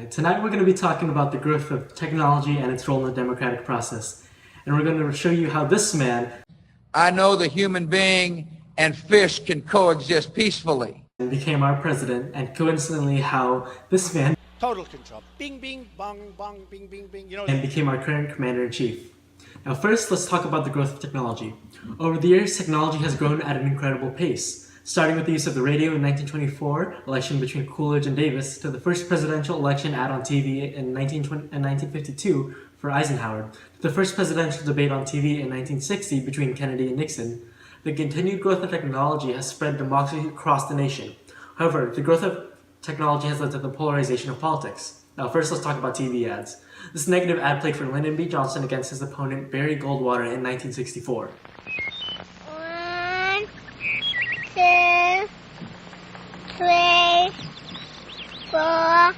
Tonight we're going to be talking about the growth of technology and its role in the democratic process. And we're going to show you how this man, I know the human being and fish can coexist peacefully, became our president, and coincidentally how this man Total control. Bing, bing, bong, bong, bing, bing, bing. and became our current commander-in-chief. Now first, let's talk about the growth of technology. Over the years, technology has grown at an incredible pace. Starting with the use of the radio in 1924, election between Coolidge and Davis, to the first presidential election ad on TV in 1952 for Eisenhower, to the first presidential debate on TV in 1960 between Kennedy and Nixon. The continued growth of technology has spread democracy across the nation. However, the growth of technology has led to the polarization of politics. Now first, let's talk about TV ads. This negative ad played for Lyndon B. Johnson against his opponent Barry Goldwater in 1964. 1, 2, 3, 4,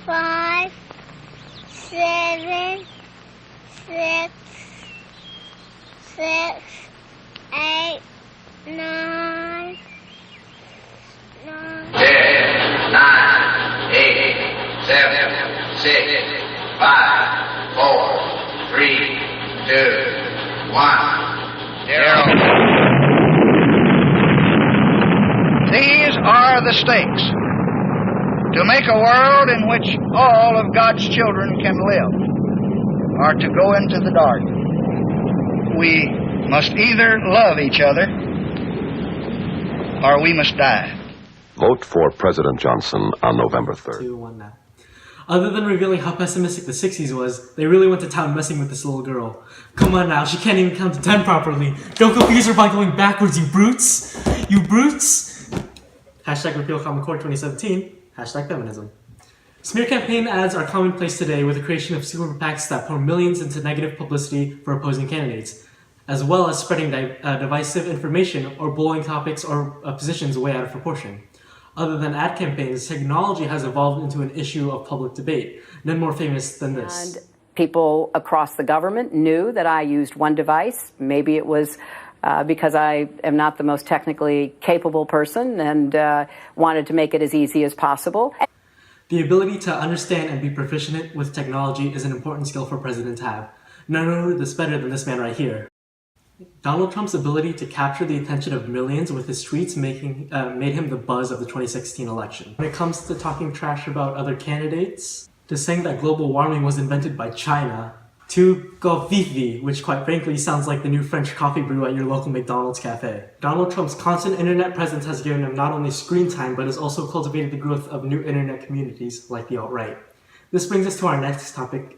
5, 7, 6, 8, 9, 10, 9, 8, 7, 6, 5, 4, 3, 2, 1, 0. These are the stakes to make a world in which all of God's children can live, or to go into the dark. We must either love each other or we must die. Vote for President Johnson on November 3rd. 2, 1 now. Other than revealing how pessimistic the 60s was, they really went to town messing with this little girl. Come on now, she can't even count to 10 properly. Don't confuse her by going backwards, you brutes! You brutes! Hashtag repeal Common Core 2017. Hashtag feminism. Smear campaign ads are commonplace today with the creation of super PACs that pour millions into negative publicity for opposing candidates, as well as spreading divisive information or blowing topics or positions way out of proportion. Other than ad campaigns, technology has evolved into an issue of public debate, none more famous than this. And people across the government knew that I used one device. Maybe it was because I am not the most technically capable person and wanted to make it as easy as possible. The ability to understand and be proficient with technology is an important skill for a president to have. None knew this better than this man right here. Donald Trump's ability to capture the attention of millions with his tweets made him the buzz of the 2016 election. When it comes to talking trash about other candidates, to saying that global warming was invented by China, to Govivi, which quite frankly sounds like the new French coffee brew at your local McDonald's cafe. Donald Trump's constant internet presence has given him not only screen time, but has also cultivated the growth of new internet communities like the alt-right. This brings us to our next topic,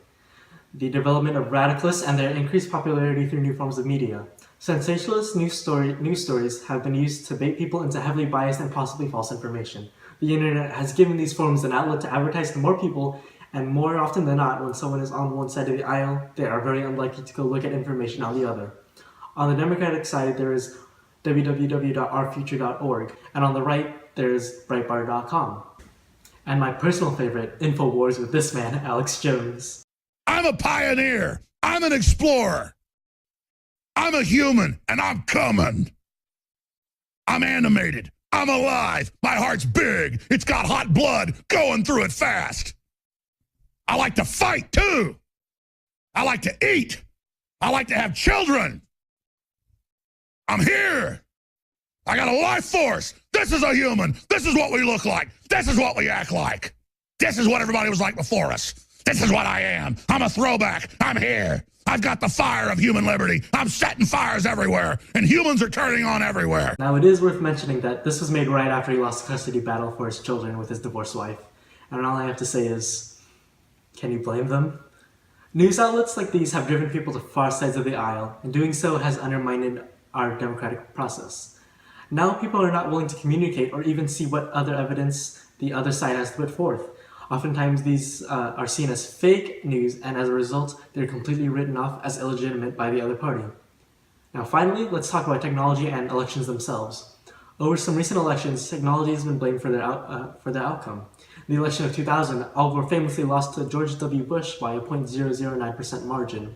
the development of radicalists and their increased popularity through new forms of media. Sensationalist news stories have been used to bait people into heavily biased and possibly false information. The internet has given these forums an outlet to advertise to more people, and more often than not, when someone is on one side of the aisle, they are very unlikely to go look at information on the other. On the Democratic side, there is www.ourfuture.org, and on the right, there is Breitbart.com. And my personal favorite, InfoWars with this man, Alex Jones. I'm a pioneer. I'm an explorer. I'm a human, and I'm coming. I'm animated. I'm alive. My heart's big. It's got hot blood going through it fast. I like to fight, too. I like to eat. I like to have children. I'm here. I got a life force. This is a human. This is what we look like. This is what we act like. This is what everybody was like before us. This is what I am. I'm a throwback. I'm here. I've got the fire of human liberty. I'm setting fires everywhere, and humans are turning on everywhere. Now, it is worth mentioning that this was made right after he lost the custody battle for his children with his divorced wife. And all I have to say is, can you blame them? News outlets like these have driven people to far sides of the aisle, and doing so has undermined our democratic process. Now people are not willing to communicate or even see what other evidence the other side has to put forth. Oftentimes these are seen as fake news, and as a result, they're completely written off as illegitimate by the other party. Now finally, let's talk about technology and elections themselves. Over some recent elections, technology has been blamed for their outcome. In the election of 2000, Al Gore famously lost to George W. Bush by a 0.009% margin.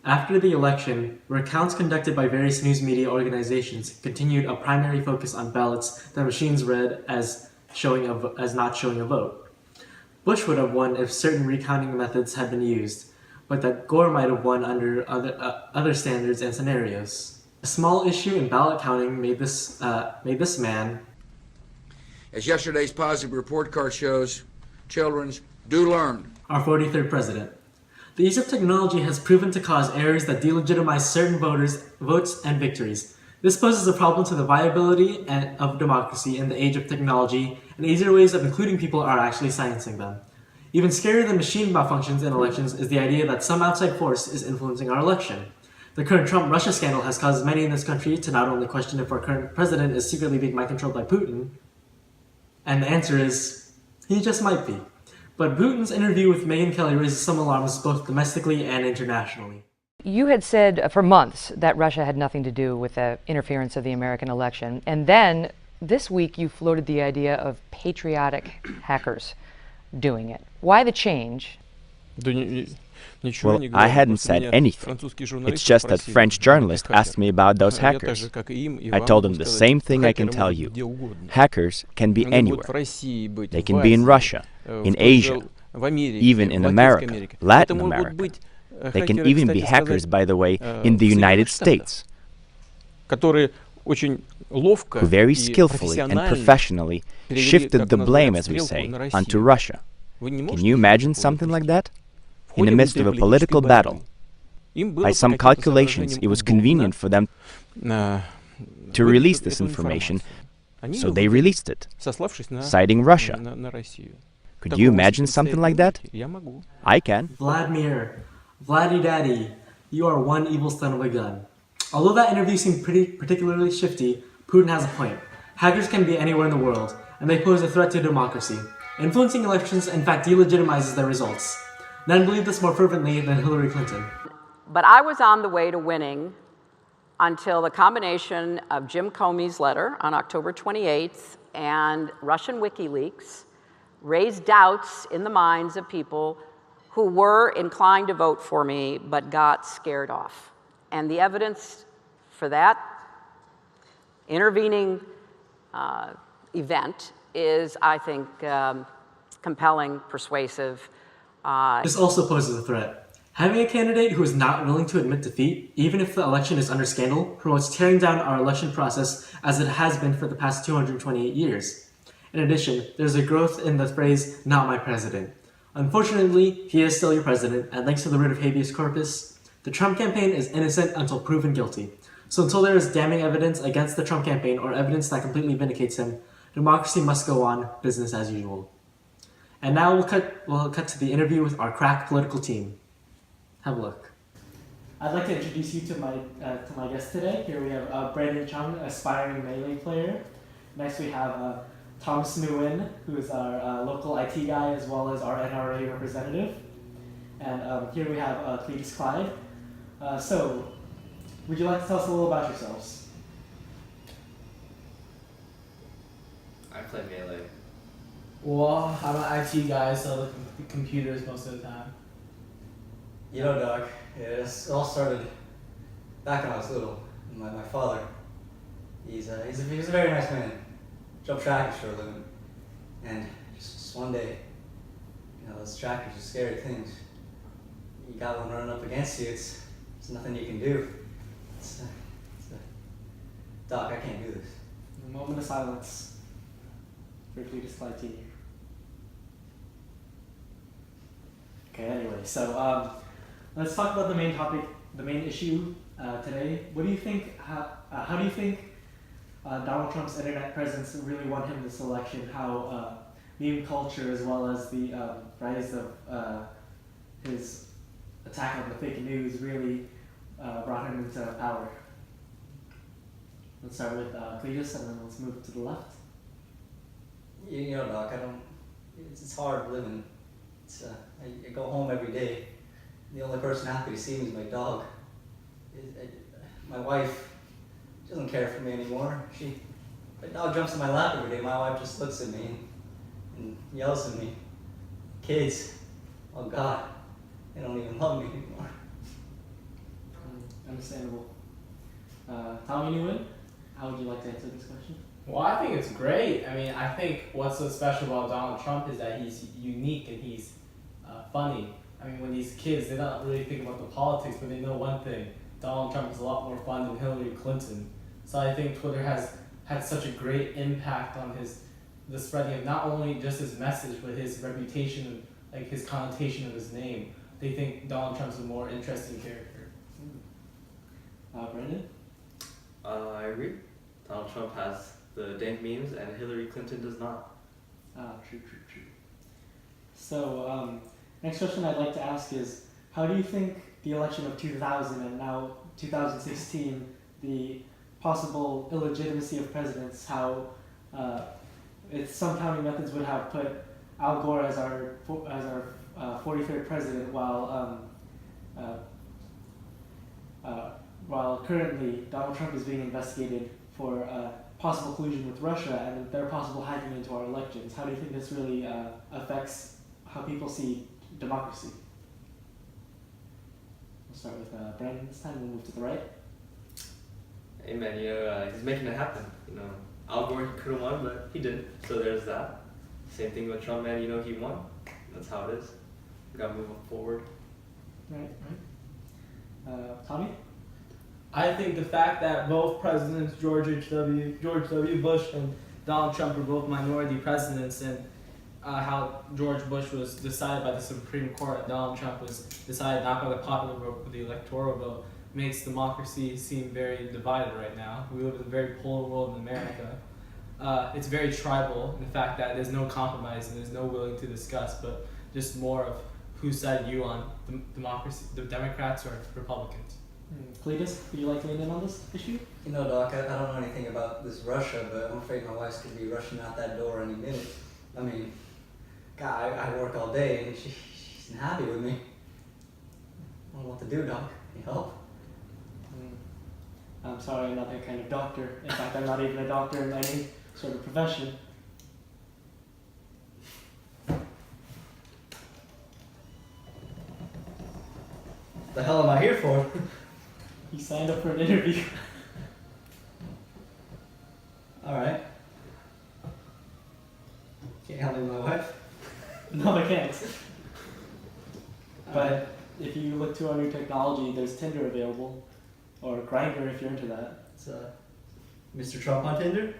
After the election, recounts conducted by various news media organizations continued a primary focus on ballots that machines read as not showing a vote. Bush would have won if certain recounting methods had been used, but that Gore might have won under other standards and scenarios. A small issue in ballot counting made this man, As yesterday's positive report card shows, children do learn. our 43rd president. The use of technology has proven to cause errors that delegitimize certain votes and victories. This poses a problem to the viability of democracy in the age of technology, and easier ways of including people are actually silencing them. Even scarier than machine malfunctions in elections is the idea that some outside force is influencing our election. The current Trump-Russia scandal has caused many in this country to not only question if our current president is secretly being mind-controlled by Putin, and the answer is, he just might be. But Putin's interview with Megyn Kelly raises some alarms both domestically and internationally. You had said for months that Russia had nothing to do with the interference of the American election, and then this week you floated the idea of patriotic hackers doing it. Why the change? Well, I hadn't said anything. It's just that French journalist asked me about those hackers. I told him the same thing I can tell you. Hackers can be anywhere. They can be in Russia, in Asia, even in America, Latin America. They can even be hackers, by the way, in the United States, who very skillfully and professionally shifted the blame, as we say, onto Russia. Can you imagine something like that? In the midst of a political battle, by some calculations, it was convenient for them to release this information, so they released it, citing Russia. Could you imagine something like that? I can. Vladimir, Vladdy Daddy, you are one evil son of a gun. Although that interview seemed particularly shifty, Putin has a point. Hackers can be anywhere in the world, and they pose a threat to democracy. Influencing elections, in fact, delegitimizes their results. None believe this more fervently than Hillary Clinton. But I was on the way to winning until the combination of Jim Comey's letter on October 28th and Russian WikiLeaks raised doubts in the minds of people who were inclined to vote for me but got scared off. And the evidence for that intervening event is, I think, compelling, persuasive. This also poses a threat. Having a candidate who is not willing to admit defeat, even if the election is under scandal, promotes tearing down our election process as it has been for the past 228 years. In addition, there's a growth in the phrase, "not my president." Unfortunately, he is still your president, and thanks to the writ of habeas corpus, the Trump campaign is innocent until proven guilty. So until there is damning evidence against the Trump campaign or evidence that completely vindicates him, democracy must go on, business as usual. And now we'll cut to the interview with our crack political team. Have a look. I'd like to introduce you to my guest today. Here we have Brandon Chung, aspiring Melee player. Next we have Thomas Nguyen, who is our local IT guy as well as our NRA representative. And here we have Cletus Clyde. So, would you like to tell us a little about yourselves? I play Melee. Well, I'm an IT guy, so the computers most of the time. You know, Doc, it all started back when I was little. My father, he's a very nice man. Jump tractors for a living. And just one day, you know, those tractors are scary things. You got one running up against you, it's nothing you can do. Doc, I can't do this. A moment of silence for Cletus Clyde Sr. Okay, anyway, so let's talk about the main topic, the main issue today. What do you think, how do you think Donald Trump's internet presence really won him this election? How meme culture as well as the rise of his attack on the fake news really brought him into power? Let's start with Cletus and then let's move to the left. You know, Doc, it's hard living. I go home every day. The only person happy to see me is my dog. My wife doesn't care for me anymore. My dog jumps in my lap every day. My wife just looks at me and yells at me. Kids, oh God, they don't even love me anymore. Understandable. Tommy Nguyen, how would you like to answer this question? Well, I think it's great. I mean, I think what's so special about Donald Trump is that he's unique and he's funny. I mean, when these kids, they don't really think about the politics, but they know one thing. Donald Trump is a lot more fun than Hillary Clinton. So I think Twitter has had such a great impact on the spreading of not only just his message, but his reputation and like his connotation of his name. They think Donald Trump's a more interesting character. Brandon? I agree. Donald Trump has the dank memes and Hillary Clinton does not. True. So, next question I'd like to ask is, how do you think the election of 2000 and now 2016, the possible illegitimacy of presidents, how some counting methods would have put Al Gore as our 43rd president, while currently Donald Trump is being investigated for possible collusion with Russia and their possible hacking into our elections. How do you think this really affects how people see democracy? We'll start with Brandon this time, we'll move to the right. Hey man, he's making it happen. Al Gore could have won, but he didn't. So there's that. Same thing with Trump, man. He won. That's how it is. We gotta move forward. Right. Tommy? I think the fact that both presidents, George W. Bush and Donald Trump, were both minority presidents, and how George Bush was decided by the Supreme Court and Donald Trump was decided not by the popular vote but the electoral vote, makes democracy seem very divided right now. We live in a very polar world in America. It's very tribal in the fact that there's no compromise and there's no willing to discuss, but just more of whose side you on, democracy, the Democrats or Republicans. Cletus, would you like to lean in on this issue? Doc, I don't know anything about this Russia, but I'm afraid my wife's going to be rushing out that door any minute. I mean, God, I work all day and she's not happy with me. I don't know what to do, Doc. Can you help? I'm sorry, I'm not that kind of doctor. In fact, I'm not even a doctor in any sort of profession. What the hell am I here for? You signed up for an interview. Alright. Can't help me with my wife? No, I can't. But if you look to our new technology, there's Tinder available. Or Grindr if you're into that. It's Mr. Trump on Tinder?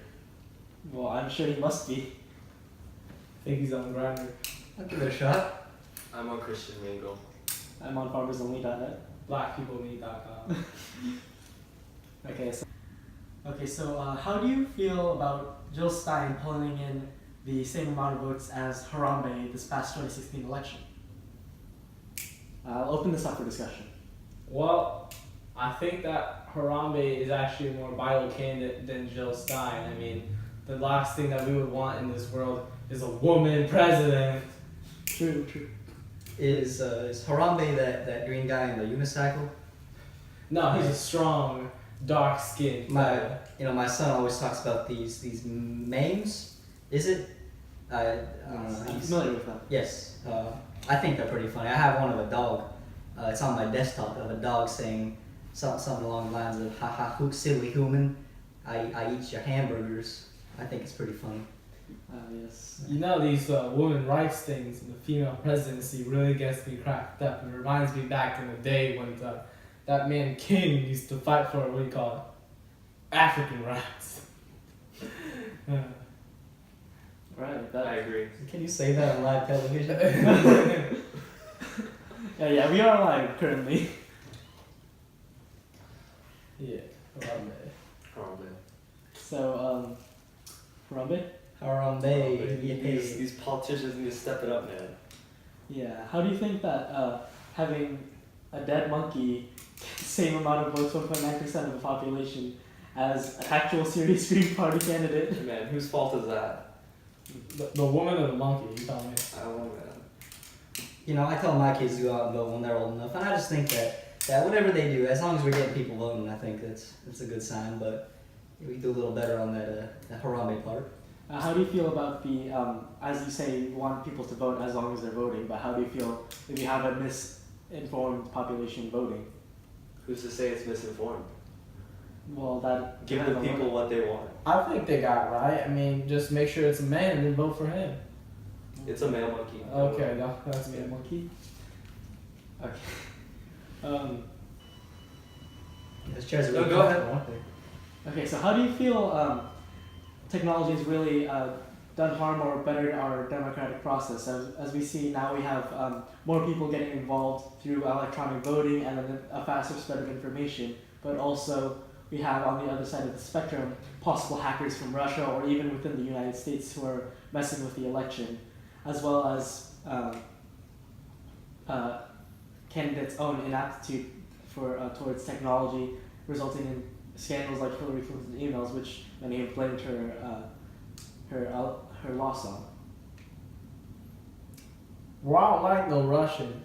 Well, I'm sure he must be. I think he's on Grindr. I'll give it a shot. I'm on Christian Mingle. I'm on farmersonly.net. Blackpeoplemeet.com. Okay, so how do you feel about Jill Stein pulling in the same amount of votes as Harambe this past 2016 election? I'll open this up for discussion. Well, I think that Harambe is actually a more vital candidate than Jill Stein. I mean, the last thing that we would want in this world is a woman president. True. Is Harambe that green guy in the unicycle? No, he's a strong, dark-skinned. My son always talks about these memes. Is it? I don't know. I'm familiar with them. Yes. I think they're pretty funny. I have one of a dog. It's on my desktop of a dog saying something along the lines of "Ha ha, silly human, I eat your hamburgers." I think it's pretty funny. Yes. These women rights things and the female presidency really gets me cracked up. It reminds me back in the day when that man King used to fight for, what do you call it, African rights. Right. I agree. Can you say that on live television? Yeah, we are live currently. Yeah, Harambe. So, Harambe? Harambe. These politicians need to step it up, man. Yeah. How do you think that having a dead monkey, same amount of votes, 1.9% of the population, as an actual serious Green Party candidate? Man, whose fault is that? The woman or the monkey? You tell me. I don't know, man. I tell my kids to go out and vote when they're old enough, and I just think that whatever they do, as long as we're getting people voting, I think that's a good sign. But we can do a little better on that Harambe part. How do you feel about the, as you say, you want people to vote as long as they're voting, but how do you feel if you have a misinformed population voting? Who's to say it's misinformed? Well, that Give the people what they want. I think they got it right. I mean, just make sure it's a man and then vote for him. It's a male monkey. Okay, that's a male monkey. Okay. Those chairs are No, really go ahead. comfortable, aren't Okay, so how do you feel technology has really done harm or bettered our democratic process? As we see now, we have more people getting involved through electronic voting and then a faster spread of information, but also we have on the other side of the spectrum possible hackers from Russia or even within the United States who are messing with the election, as well as candidates' own inaptitude towards technology, resulting in scandals like Hillary Clinton's emails, which many have blamed her loss on. Well, I don't like no Russian.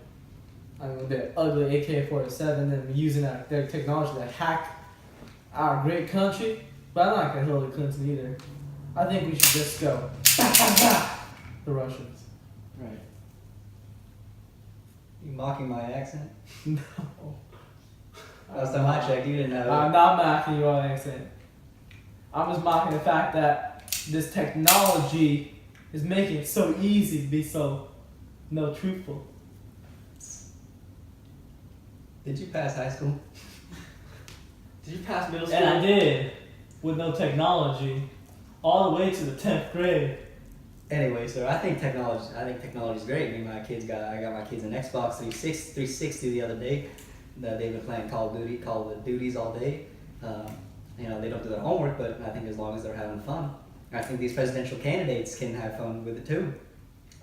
I mean, their ugly AK-47 and using their technology to hack our great country. But I'm not gonna Hillary Clinton either. I think we should just go the Russians. Right. You mocking my accent? No. Last time I checked, you didn't know. I'm not mocking your accent. I'm just mocking the fact that this technology is making it so easy to be so truthful. Did you pass high school? Did you pass middle school? And I did, with no technology, all the way to the 10th grade. Anyway, so I think technology is great. I mean, I got my kids an Xbox 360 the other day. They've been playing Call of Duties all day. They don't do their homework, but I think as long as they're having fun, I think these presidential candidates can have fun with it too.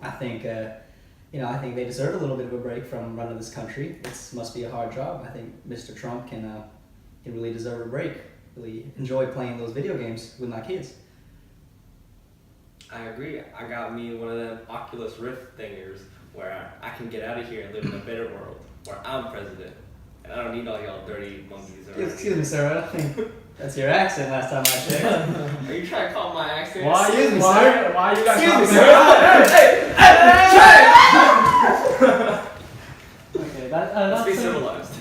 I think they deserve a little bit of a break from running this country. It must be a hard job. I think Mr. Trump can really deserve a break. Really enjoy playing those video games with my kids. I agree. I got me one of them Oculus Rift thingers where I can get out of here and live in a better world where I'm president. And I don't need all y'all dirty monkeys around. Excuse me, sir. I don't think that's your accent last time I checked. Are you trying to call my accent? Why you guys Okay, Let's be civilized.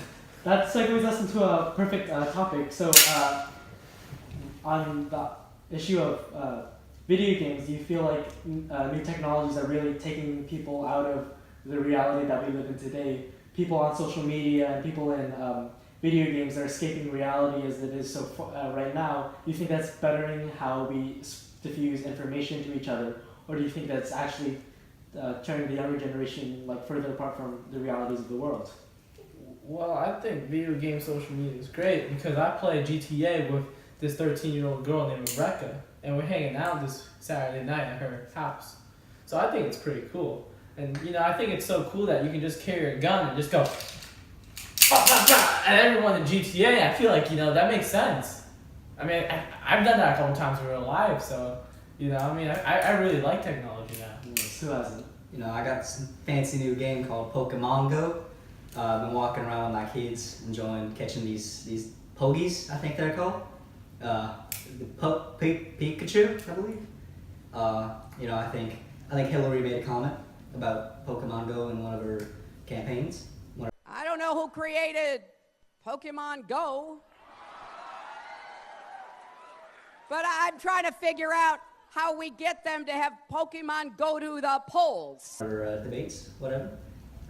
That segues us into a perfect topic. So, on the issue of video games, do you feel like new technologies are really taking people out of the reality that we live in today? People on social media and people in video games are escaping reality as it is right now. Do you think that's bettering how we diffuse information to each other, or do you think that's actually turning the younger generation further apart from the realities of the world? Well, I think video game social media is great because I play GTA with this 13-year-old girl named Rebecca, and we're hanging out this Saturday night at her house. So I think it's pretty cool. And, I think it's so cool that you can just carry a gun and just go, and everyone in GTA, I feel like, that makes sense. I mean, I've done that a couple times in real life, so, I really like technology now. Who hasn't? I got this fancy new game called Pokemon Go. I've been walking around with my kids, enjoying catching these pogies, I think they're called. Pikachu, I believe. I think Hillary made a comment about Pokemon Go in one of her campaigns. I don't know who created Pokemon Go, but I'm trying to figure out how we get them to have Pokemon go to the polls. Or debates, whatever.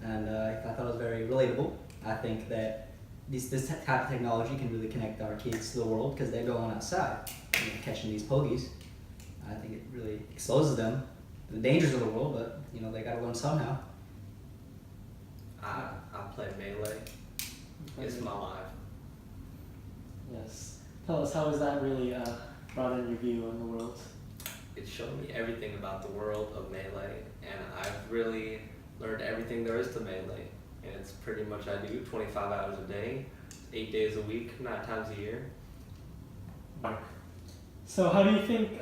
And I thought it was very relatable. I think that this type of technology can really connect our kids to the world because they're going outside, catching these pogies. I think it really exposes them to the dangers of the world, but they got to learn somehow. I play Melee. It's my life. Yes. Tell us, how has that really brought in your view on the world? It showed me everything about the world of Melee, and I've really learned everything there is to Melee. And it's pretty much I do 25 hours a day, 8 days a week, 9 times a year. So how do you think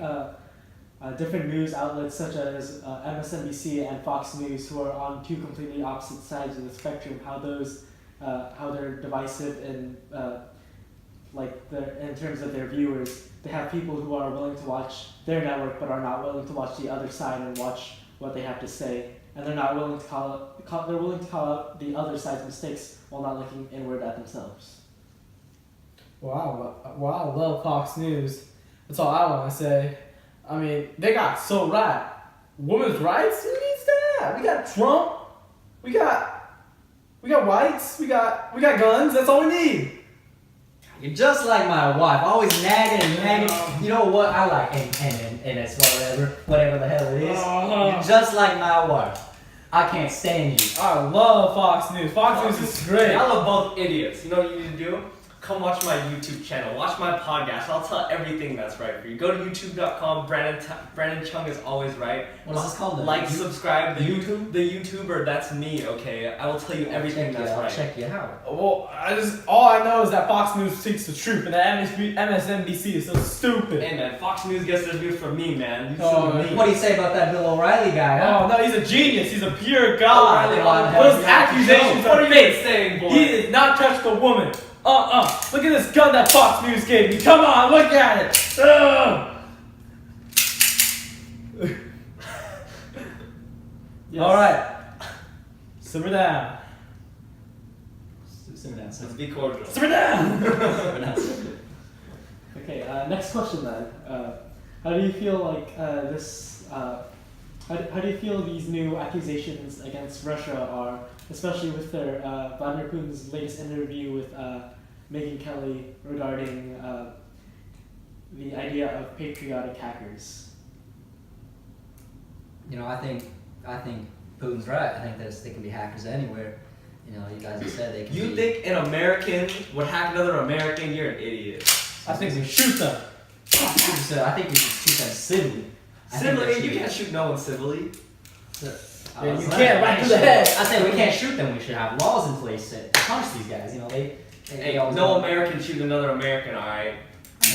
different news outlets such as MSNBC and Fox News, who are on two completely opposite sides of the spectrum, how they're divisive in in terms of their viewers? They have people who are willing to watch their network but are not willing to watch the other side and watch what they have to say, and they're not willing to they're willing to call out the other side's mistakes while not looking inward at themselves. Well, I love Fox News. That's all I want to say. I mean, they got so right. Women's rights? Who needs that? We got Trump. We got whites. We got guns. That's all we need. You're just like my wife, always nagging and nagging. You know what? I like and it's whatever the hell it is. You're just like my wife. I can't stand you. I love Fox News. Fox News is great. I love both idiots. You know what you need to do? Come watch my YouTube channel. Watch my podcast. I'll tell everything that's right for you. Go to youtube.com. Brandon Chung is always right. What is this called? Like, subscribe. The YouTuber, that's me, okay? I will tell you everything that's right. I'll check you out. Well, all I know is that Fox News speaks the truth, and that MSNBC is so stupid. Hey man, Fox News gets their news from me, man. What do you say about that Bill O'Reilly guy? Huh? Oh no, he's a genius. He's a pure god. Those accusations what are are you fake. saying, boy? He did not touch the woman. Look at this gun that Fox News gave me. Come on, look at it. Yes. All right. Simmer down. Simmer down. Let's be cordial. Simmer down. Simmer down. Okay, next question then. How do you feel like this? How do you feel these new accusations against Russia are, especially with their Vladimir Putin's latest interview with Megyn Kelly regarding the idea of patriotic hackers? You know, I think Putin's right. I think they can be hackers anywhere. You know, you guys have said they can. You think an American would hack another American? You're an idiot. I think we shoot them. I think we should shoot them civilly. Civilly? You can't shoot no one civilly. You can't right through the head. I say we can't shoot them. We should have laws in place to punish these guys. You know, they always no American shooting another American, alright?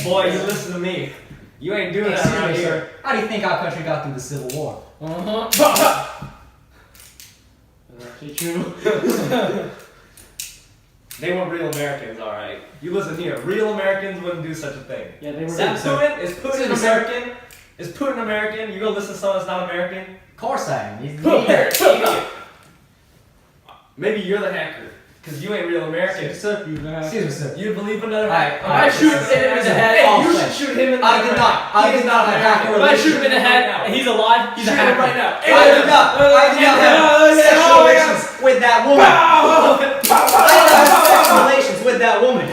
Boy, you listen to me. You ain't doing that around here. How do you think our country got through the Civil War? That's actually true. They weren't real Americans, alright? You listen here. Real Americans wouldn't do such a thing. Yeah, they were. Is Putin American? Is Putin American? You gonna listen to someone that's not American? Of course I am. He's Idiot. Maybe you're the hacker. Because you ain't real American. Excuse me, sir. You believe another hacker? I shoot him in the head. Hey, you should shoot him in the head. I did not. I did not have hacker. If I shoot him in the head and he's alive, he's a hacker. right now. I did not have sexual relations with that woman. I did not have sexual relations with that woman.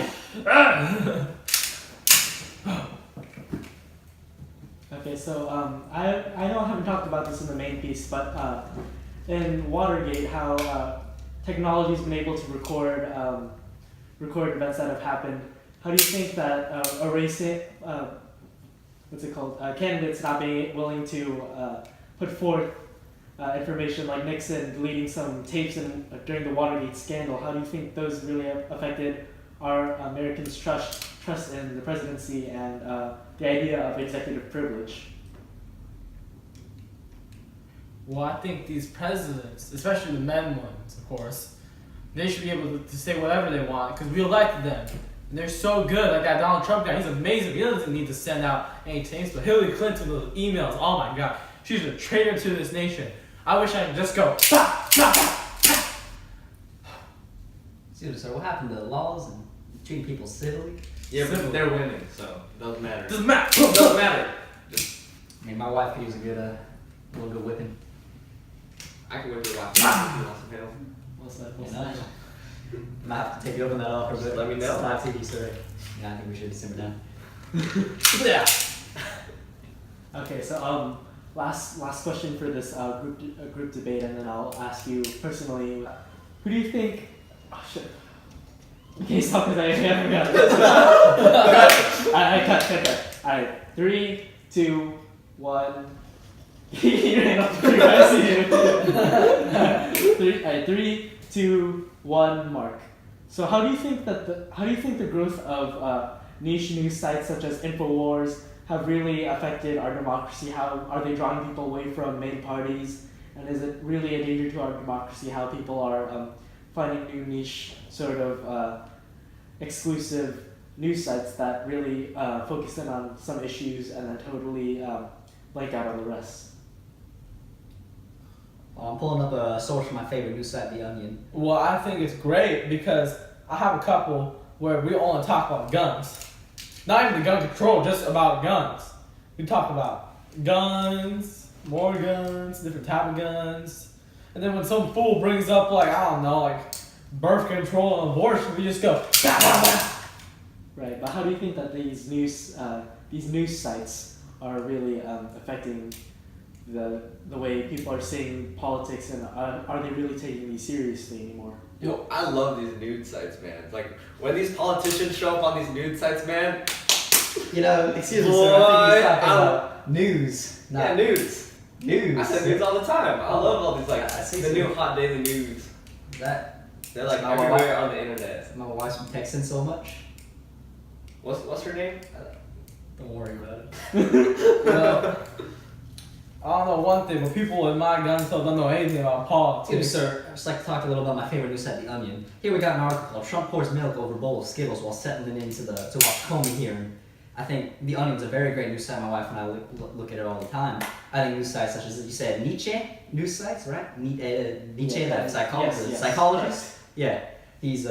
Okay, so I know I haven't talked about this in the main piece, but in Watergate, how technology's been able to record events that have happened. How do you think that erasing candidates not being willing to put forth information like Nixon deleting some tapes during the Watergate scandal? How do you think those really affected our Americans' trust in the presidency and the idea of executive privilege? Well, I think these presidents, especially the men ones, of course, they should be able to say whatever they want because we elected them. And they're so good. Like that Donald Trump guy, he's amazing. He doesn't need to send out any tapes, but Hillary Clinton, those emails, oh my God. She's a traitor to this nation. I wish I could just go, bah, bah, bah. Excuse me, sir. What happened to the laws and treating people civilly? Yeah, but they're winning, so it doesn't matter. Doesn't matter. Doesn't matter. I mean, my wife could use a little good whipping. I can whip your wife if you want some help. What's that? I might have to take you up on that offer, but let me know. It's live TV, sorry. Yeah, I think we should simmer down. Yeah. Okay, so last question for this group debate, and then I'll ask you personally. Who do you think? Oh shit. Okay, stop because I forgot. I cut. All right, 3, 2, 1. You ran off the tree. I see you. 3, 2, 1. Mark. So how do you think the growth of niche news sites such as Infowars have really affected our democracy? How are they drawing people away from main parties? And is it really a danger to our democracy how people are finding new niche sort of exclusive news sites that really focus in on some issues and then totally blank out on the rest? I'm pulling up a source from my favorite news site, The Onion. Well, I think it's great because I have a couple where we only talk about guns. Not even the gun control, just about guns. We talk about guns, more guns, different type of guns. And then when some fool brings up, like, I don't know, like birth control and abortion, we just go, bah, bah, bah. Right, but how do you think that these news sites are really affecting the way people are seeing politics, and are they really taking these seriously anymore? Yo, I love these nude sites, man. Like, when these politicians show up on these nude sites, man. You know, excuse me, sir, I think he's talking about news. Yeah, nudes. News. I say nudes all the time. I love all these, like, the new hot daily news. They're like everywhere on the internet. My wife's been texting so much. What's her name? Don't worry about it. I don't know one thing, but people in my gun club don't know anything about politics. Excuse me, sir. I'd just like to talk a little about my favorite news site, The Onion. Here we got an article. Trump pours milk over a bowl of Skittles while settling into to watch Comey hearing. I think The Onion's a very great news site. My wife and I look at it all the time. I think news sites such as, you said, Nietzsche news sites, right? Nietzsche, that psychologist. Yeah, he's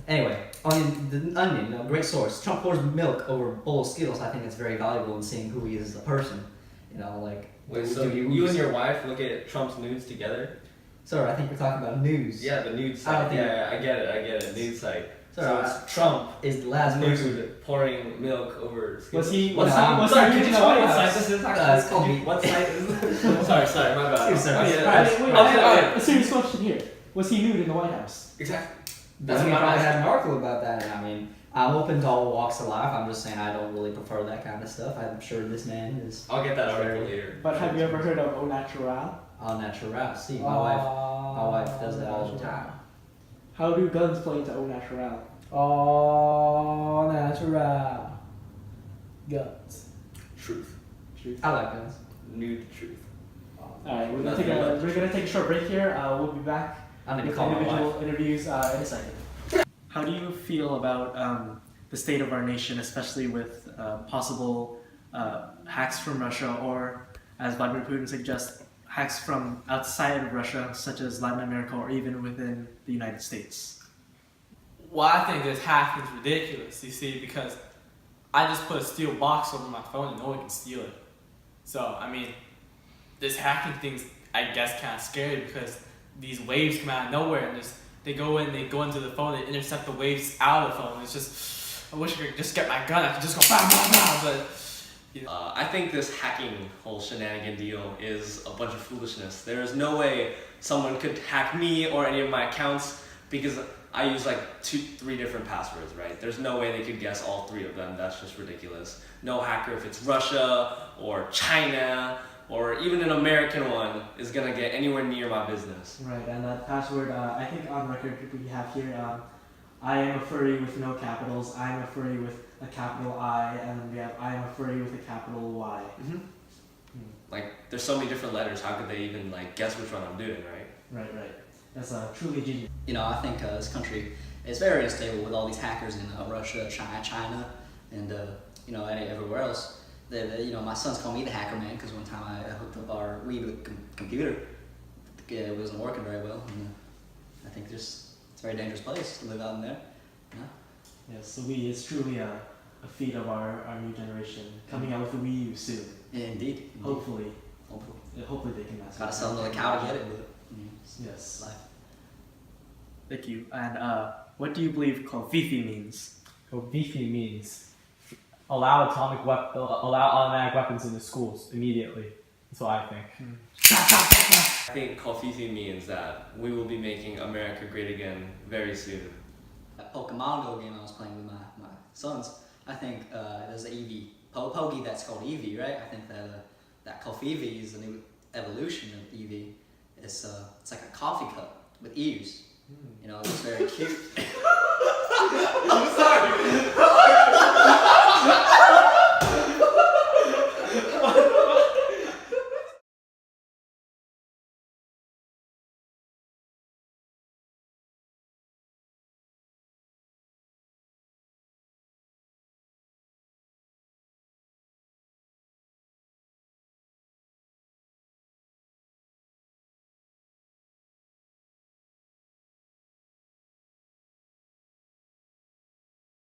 anyway. The Onion, you know, great source. Trump pours milk over a bowl of Skittles. I think it's very valuable in seeing who he is as a person. You know, like. Wait, so you and your wife look at Trump's nudes together? Sorry, I think we're talking about news. Yeah, the nude site. Yeah, I get it. Nude site. So it's Trump is the last person pouring milk over Skittles. Was he? Sorry, could you tell me what site this is? It's called what site is this? sorry, my bad. A serious question here. Was he nude in the White House? Exactly. That's why I had an article about that, and I mean, I'm open to all walks of life. I'm just saying I don't really prefer that kind of stuff. I'm sure this man is. I'll get that article later. But have you ever heard of au naturel? Au naturel. See, my wife does that all the time. How do guns play into au naturel? Au naturel. Guns. Truth. I like guns. Nude truth. Alright, we're gonna take a short break here. We'll be back with individual interviews in a second. How do you feel about the state of our nation, especially with possible hacks from Russia, or, as Vladimir Putin suggests, hacks from outside of Russia, such as Latin America or even within the United States? Well, I think this hack is ridiculous, you see, because I just put a steel box over my phone and no one can steal it. So, I mean, this hacking thing's, I guess, kind of scary because these waves come out of nowhere and they go into the phone, they intercept the waves out of the phone. It's just, I wish I could just get my gun, I could just go bam, bam, bam, but... I think this hacking whole shenanigan deal is a bunch of foolishness. There is no way someone could hack me or any of my accounts because I use like 2-3 different passwords, right? There's no way they could guess all 3 of them. That's just ridiculous. No hacker, if it's Russia or China or even an American one, is gonna get anywhere near my business. Right, and that password, I think on record we have here, I am a furry with no capitals, I am a furry with a capital I, and then we have I am a furry with a capital Y. Mm-hmm. Like, there's so many different letters, how could they even like guess which one I'm doing, right? Right. That's truly genius. You know, I think this country is very unstable with all these hackers in Russia, China, and you know, everywhere else. You know, my sons call me the hacker man because one time I hooked up our Wii with computer. It wasn't working very well, and I think it's a very dangerous place to live out in there. You know? Yes, the Wii is truly a feat of our new generation, coming out with the Wii U soon. Yeah, indeed. Hopefully they can master. Gotta sell another cow to get it, but yes. Life. Thank you. And what do you believe Kofifi means? Kofifi means allow automatic weapons in the schools immediately. That's what I think. I think Kofifi means that we will be making America great again very soon. That Pokemon Go game I was playing with my sons, I think there's an Eevee, Pogi that's called Eevee, right? I think that Kofifi is a new evolution of Eevee. It's like a coffee cup with ears. You know, it's very cute. I'm sorry.